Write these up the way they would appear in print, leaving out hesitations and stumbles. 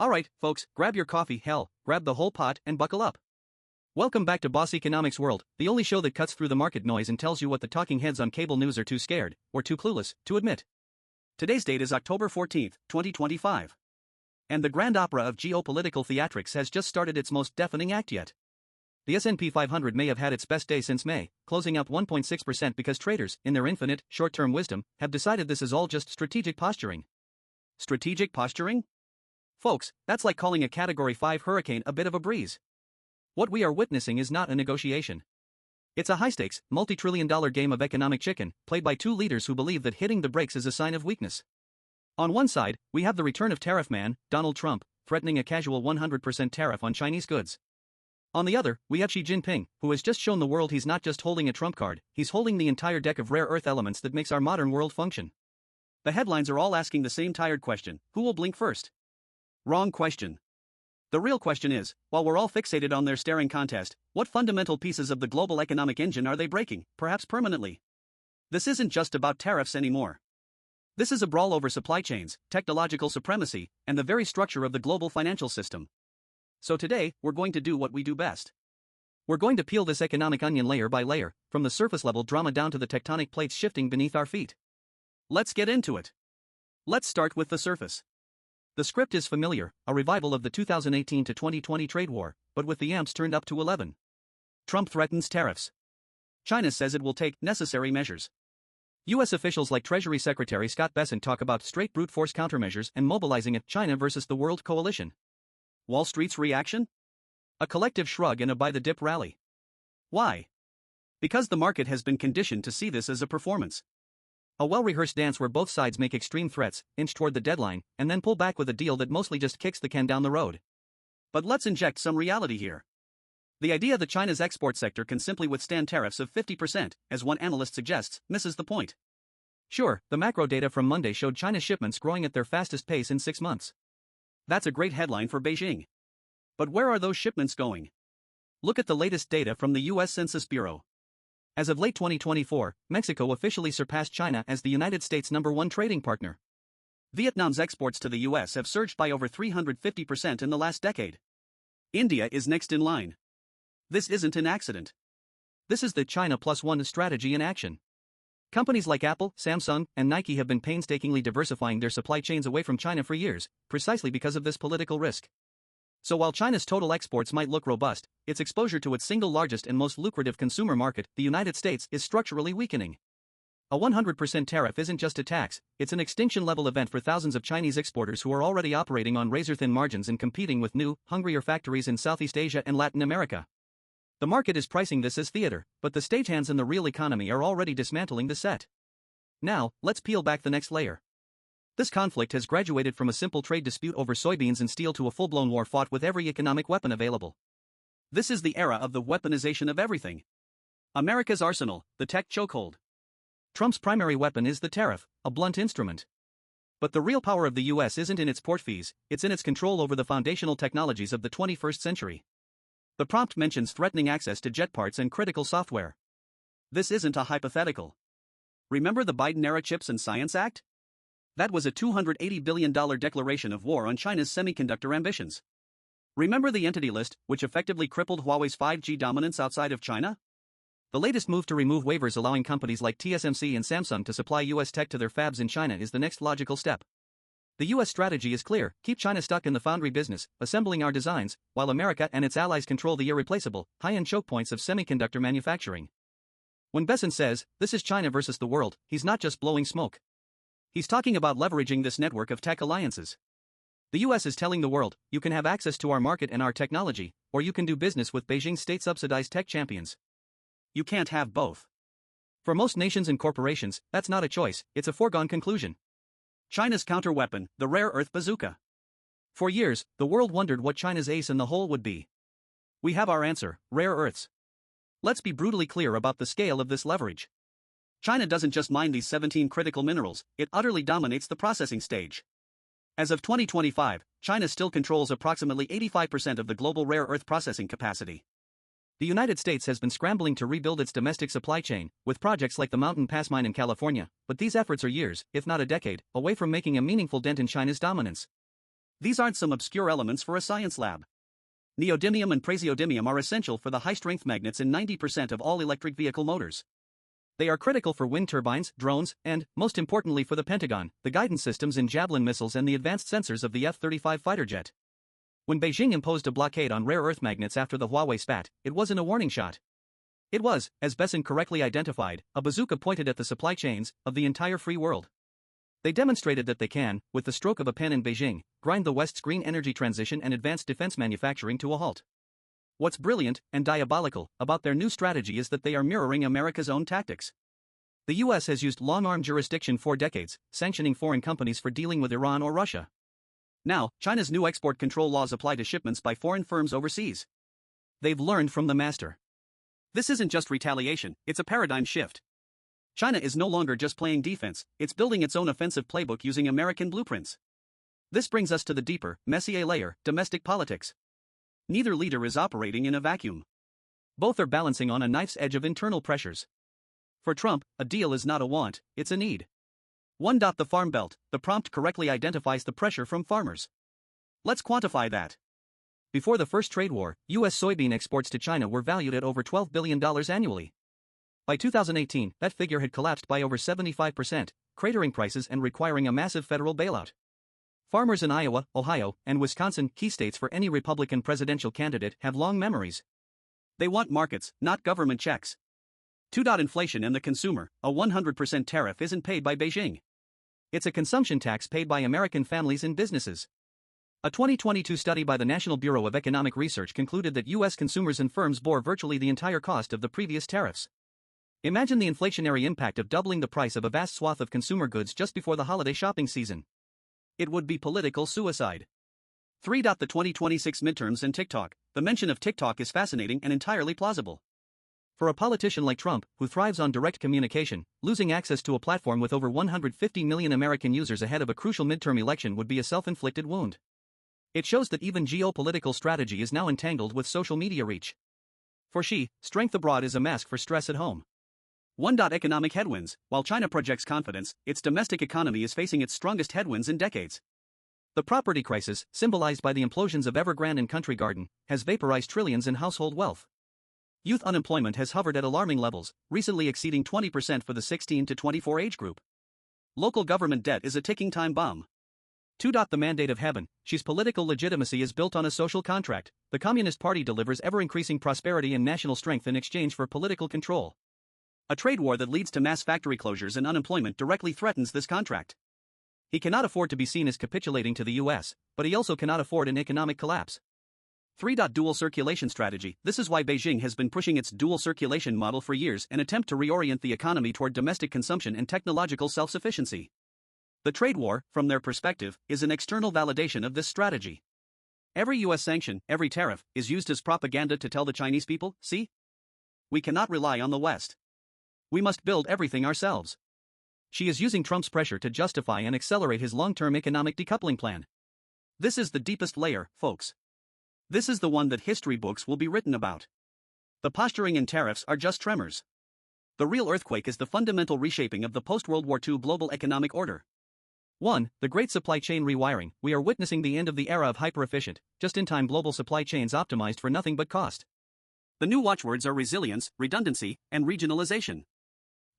Alright, folks, grab your coffee, hell, grab the whole pot and buckle up. Welcome back to Boss Economics World, the only show that cuts through the market noise and tells you what the talking heads on cable news are too scared, or too clueless, to admit. Today's date is October 14th, 2025. And the grand opera of geopolitical theatrics has just started its most deafening act yet. The S&P 500 may have had its best day since May, closing up 1.6% because traders, in their infinite, short-term wisdom, have decided this is all just strategic posturing. Strategic posturing? Folks, that's like calling a Category 5 hurricane a bit of a breeze. What we are witnessing is not a negotiation. It's a high-stakes, multi-trillion-dollar game of economic chicken, played by two leaders who believe that hitting the brakes is a sign of weakness. On one side, we have the return of tariff man, Donald Trump, threatening a casual 100% tariff on Chinese goods. On the other, we have Xi Jinping, who has just shown the world he's not just holding a trump card, he's holding the entire deck of rare earth elements that makes our modern world function. The headlines are all asking the same tired question: who will blink first? Wrong question. The real question is, while we're all fixated on their staring contest, what fundamental pieces of the global economic engine are they breaking, perhaps permanently? This isn't just about tariffs anymore. This is a brawl over supply chains, technological supremacy, and the very structure of the global financial system. So today, we're going to do what we do best. We're going to peel this economic onion layer by layer, from the surface level drama down to the tectonic plates shifting beneath our feet. Let's get into it. Let's start with the surface. The script is familiar, a revival of the 2018 to 2020 trade war, but with the amps turned up to 11. Trump threatens tariffs. China says it will take necessary measures. U.S. officials like Treasury Secretary Scott Bessent talk about straight brute force countermeasures and mobilizing a China versus the world coalition. Wall Street's reaction? A collective shrug and a buy-the-dip rally. Why? Because the market has been conditioned to see this as a performance. A well-rehearsed dance where both sides make extreme threats, inch toward the deadline, and then pull back with a deal that mostly just kicks the can down the road. But let's inject some reality here. The idea that China's export sector can simply withstand tariffs of 50%, as one analyst suggests, misses the point. Sure, the macro data from Monday showed China's shipments growing at their fastest pace in 6 months. That's a great headline for Beijing. But where are those shipments going? Look at the latest data from the U.S. Census Bureau. As of late 2024, Mexico officially surpassed China as the United States' #1 trading partner. Vietnam's exports to the U.S. have surged by over 350% in the last decade. India is next in line. This isn't an accident. This is the China Plus One strategy in action. Companies like Apple, Samsung, and Nike have been painstakingly diversifying their supply chains away from China for years, precisely because of this political risk. So while China's total exports might look robust, its exposure to its single largest and most lucrative consumer market, the United States, is structurally weakening. A 100% tariff isn't just a tax, it's an extinction-level event for thousands of Chinese exporters who are already operating on razor-thin margins and competing with new, hungrier factories in Southeast Asia and Latin America. The market is pricing this as theater, but the stagehands in the real economy are already dismantling the set. Now, let's peel back the next layer. This conflict has graduated from a simple trade dispute over soybeans and steel to a full-blown war fought with every economic weapon available. This is the era of the weaponization of everything. America's arsenal, the tech chokehold. Trump's primary weapon is the tariff, a blunt instrument. But the real power of the U.S. isn't in its port fees, it's in its control over the foundational technologies of the 21st century. The prompt mentions threatening access to jet parts and critical software. This isn't a hypothetical. Remember the Biden-era Chips and Science Act? That was a $280 billion declaration of war on China's semiconductor ambitions. Remember the Entity List, which effectively crippled Huawei's 5G dominance outside of China? The latest move to remove waivers allowing companies like TSMC and Samsung to supply U.S. tech to their fabs in China is the next logical step. The U.S. strategy is clear: keep China stuck in the foundry business, assembling our designs, while America and its allies control the irreplaceable, high-end choke points of semiconductor manufacturing. When Bessent says, "This is China versus the world," he's not just blowing smoke. He's talking about leveraging this network of tech alliances. The U.S. is telling the world, you can have access to our market and our technology, or you can do business with Beijing's state-subsidized tech champions. You can't have both. For most nations and corporations, that's not a choice, it's a foregone conclusion. China's counter-weapon, the rare earth bazooka. For years, the world wondered what China's ace in the hole would be. We have our answer: rare earths. Let's be brutally clear about the scale of this leverage. China doesn't just mine these 17 critical minerals, it utterly dominates the processing stage. As of 2025, China still controls approximately 85% of the global rare earth processing capacity. The United States has been scrambling to rebuild its domestic supply chain, with projects like the Mountain Pass mine in California, but these efforts are years, if not a decade, away from making a meaningful dent in China's dominance. These aren't some obscure elements for a science lab. Neodymium and praseodymium are essential for the high-strength magnets in 90% of all electric vehicle motors. They are critical for wind turbines, drones, and, most importantly for the Pentagon, the guidance systems in Javelin missiles and the advanced sensors of the F-35 fighter jet. When Beijing imposed a blockade on rare earth magnets after the Huawei spat, it wasn't a warning shot. It was, as Besson correctly identified, a bazooka pointed at the supply chains of the entire free world. They demonstrated that they can, with the stroke of a pen in Beijing, grind the West's green energy transition and advanced defense manufacturing to a halt. What's brilliant and diabolical about their new strategy is that they are mirroring America's own tactics. The US has used long-arm jurisdiction for decades, sanctioning foreign companies for dealing with Iran or Russia. Now, China's new export control laws apply to shipments by foreign firms overseas. They've learned from the master. This isn't just retaliation, it's a paradigm shift. China is no longer just playing defense, it's building its own offensive playbook using American blueprints. This brings us to the deeper, messier layer, domestic politics. Neither leader is operating in a vacuum. Both are balancing on a knife's edge of internal pressures. For Trump, a deal is not a want, it's a need. 1. The Farm Belt, the prompt correctly identifies the pressure from farmers. Let's quantify that. Before the first trade war, U.S. soybean exports to China were valued at over $12 billion annually. By 2018, that figure had collapsed by over 75%, cratering prices and requiring a massive federal bailout. Farmers in Iowa, Ohio, and Wisconsin, key states for any Republican presidential candidate, have long memories. They want markets, not government checks. 2. Inflation and the consumer, a 100% tariff isn't paid by Beijing. It's a consumption tax paid by American families and businesses. A 2022 study by the National Bureau of Economic Research concluded that U.S. consumers and firms bore virtually the entire cost of the previous tariffs. Imagine the inflationary impact of doubling the price of a vast swath of consumer goods just before the holiday shopping season. It would be political suicide. 3. The 2026 midterms and TikTok. The mention of TikTok is fascinating and entirely plausible. For a politician like Trump, who thrives on direct communication, losing access to a platform with over 150 million American users ahead of a crucial midterm election would be a self-inflicted wound. It shows that even geopolitical strategy is now entangled with social media reach. For Xi, strength abroad is a mask for stress at home. 1. Economic headwinds. While China projects confidence, its domestic economy is facing its strongest headwinds in decades. The property crisis, symbolized by the implosions of Evergrande and Country Garden, has vaporized trillions in household wealth. Youth unemployment has hovered at alarming levels, recently exceeding 20% for the 16 to 24 age group. Local government debt is a ticking time bomb. 2. The mandate of heaven. Xi's political legitimacy is built on a social contract. The Communist Party delivers ever-increasing prosperity and national strength in exchange for political control. A trade war that leads to mass factory closures and unemployment directly threatens this contract. He cannot afford to be seen as capitulating to the US, but he also cannot afford an economic collapse. 3. Dual circulation strategy. This is why Beijing has been pushing its dual circulation model for years, an attempt to reorient the economy toward domestic consumption and technological self-sufficiency. The trade war, from their perspective, is an external validation of this strategy. Every US sanction, every tariff, is used as propaganda to tell the Chinese people, see? We cannot rely on the West. We must build everything ourselves. Xi is using Trump's pressure to justify and accelerate his long-term economic decoupling plan. This is the deepest layer, folks. This is the one that history books will be written about. The posturing and tariffs are just tremors. The real earthquake is the fundamental reshaping of the post-World War II global economic order. 1. The Great Supply Chain Rewiring. We are witnessing the end of the era of hyper-efficient, just-in-time global supply chains optimized for nothing but cost. The new watchwords are resilience, redundancy, and regionalization.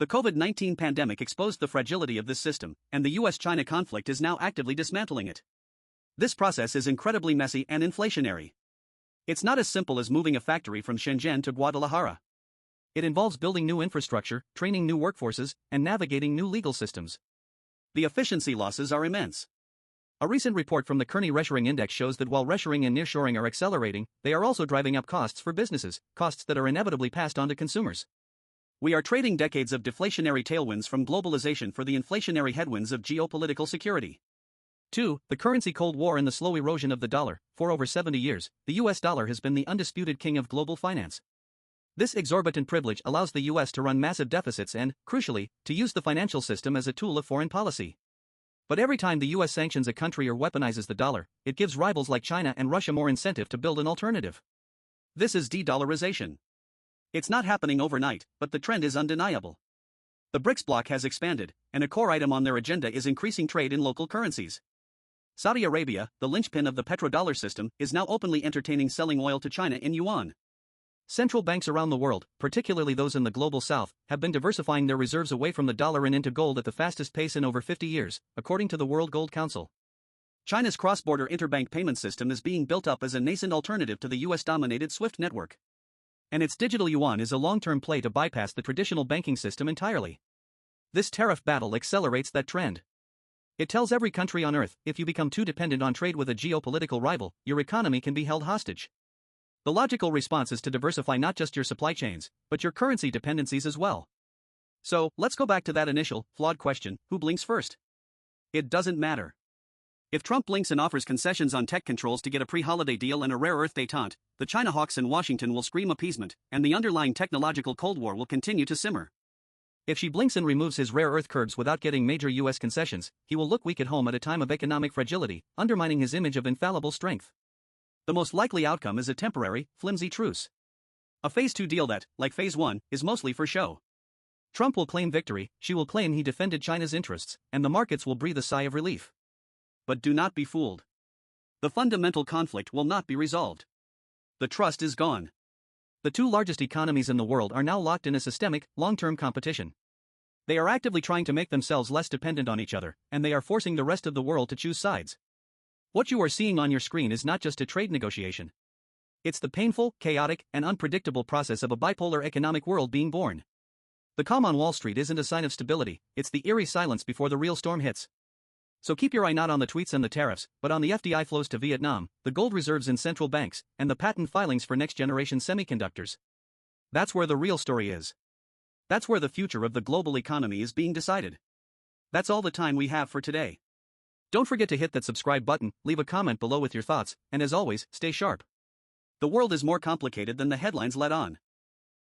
The COVID-19 pandemic exposed the fragility of this system, and the US-China conflict is now actively dismantling it. This process is incredibly messy and inflationary. It's not as simple as moving a factory from Shenzhen to Guadalajara. It involves building new infrastructure, training new workforces, and navigating new legal systems. The efficiency losses are immense. A recent report from the Kearney Reshoring Index shows that while reshoring and nearshoring are accelerating, they are also driving up costs for businesses, costs that are inevitably passed on to consumers. We are trading decades of deflationary tailwinds from globalization for the inflationary headwinds of geopolitical security. 2. The currency Cold War and the slow erosion of the dollar. For over 70 years, the US dollar has been the undisputed king of global finance. This exorbitant privilege allows the US to run massive deficits and, crucially, to use the financial system as a tool of foreign policy. But every time the US sanctions a country or weaponizes the dollar, it gives rivals like China and Russia more incentive to build an alternative. This is de-dollarization. It's not happening overnight, but the trend is undeniable. The BRICS bloc has expanded, and a core item on their agenda is increasing trade in local currencies. Saudi Arabia, the linchpin of the petrodollar system, is now openly entertaining selling oil to China in yuan. Central banks around the world, particularly those in the global south, have been diversifying their reserves away from the dollar and into gold at the fastest pace in over 50 years, according to the World Gold Council. China's cross-border interbank payment system is being built up as a nascent alternative to the US-dominated SWIFT network. And its digital yuan is a long-term play to bypass the traditional banking system entirely. This tariff battle accelerates that trend. It tells every country on earth, if you become too dependent on trade with a geopolitical rival, your economy can be held hostage. The logical response is to diversify not just your supply chains, but your currency dependencies as well. So, let's go back to that initial, flawed question, who blinks first? It doesn't matter. If Trump blinks and offers concessions on tech controls to get a pre-holiday deal and a rare earth détente, the China hawks in Washington will scream appeasement, and the underlying technological Cold War will continue to simmer. If she blinks and removes his rare earth curbs without getting major US concessions, he will look weak at home at a time of economic fragility, undermining his image of infallible strength. The most likely outcome is a temporary, flimsy truce. A Phase 2 deal that, like Phase 1, is mostly for show. Trump will claim victory, she will claim he defended China's interests, and the markets will breathe a sigh of relief. But do not be fooled. The fundamental conflict will not be resolved. The trust is gone. The two largest economies in the world are now locked in a systemic, long-term competition. They are actively trying to make themselves less dependent on each other, and they are forcing the rest of the world to choose sides. What you are seeing on your screen is not just a trade negotiation. It's the painful, chaotic, and unpredictable process of a bipolar economic world being born. The calm on Wall Street isn't a sign of stability, it's the eerie silence before the real storm hits. So keep your eye not on the tweets and the tariffs, but on the FDI flows to Vietnam, the gold reserves in central banks, and the patent filings for next-generation semiconductors. That's where the real story is. That's where the future of the global economy is being decided. That's all the time we have for today. Don't forget to hit that subscribe button, leave a comment below with your thoughts, and as always, stay sharp. The world is more complicated than the headlines let on.